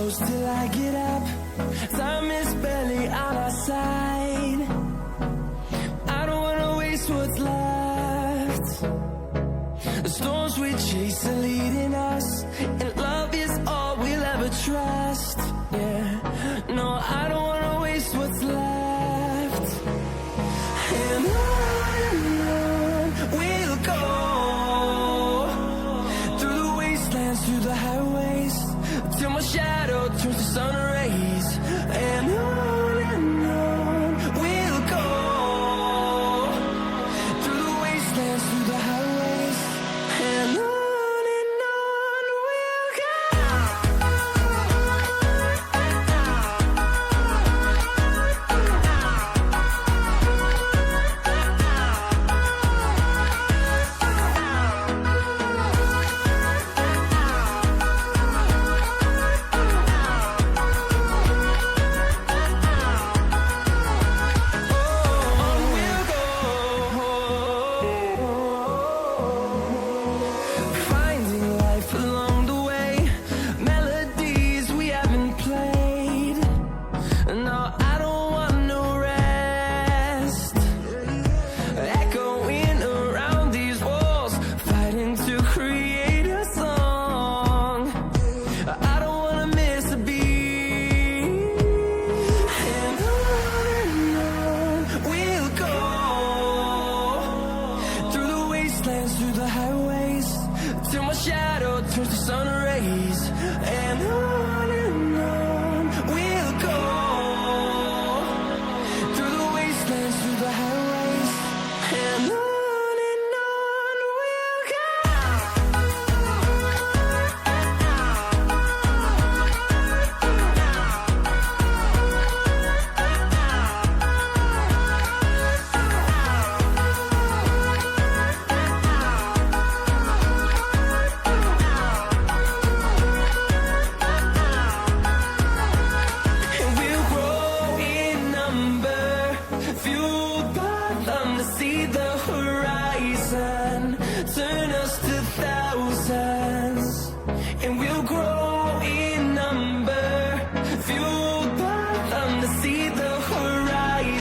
close till I get up. Time is barely on our side. I don't wanna waste what's left. The storms we chase are leading us, and love is all we'll ever trust. Yeah, no, I don't wanna waste what's left. And on we'll go, through the wastelands, through the highways, till my shadow turns to sun rays. And on we'll go, through the wastelands, through the highways, and on we'll go. Finding life along the way, melodies we haven't played. No, I don't want no rest. Echoing around these walls, fighting to create a song. I don't wanna miss a beat. And on we'll go, through the wastelands, through the highways, till my shadow turns to sun rays. And on we'll go, through the wastelands, through the highways, and on we'll go. And we'll grow in number, fueled by them to see the horizon.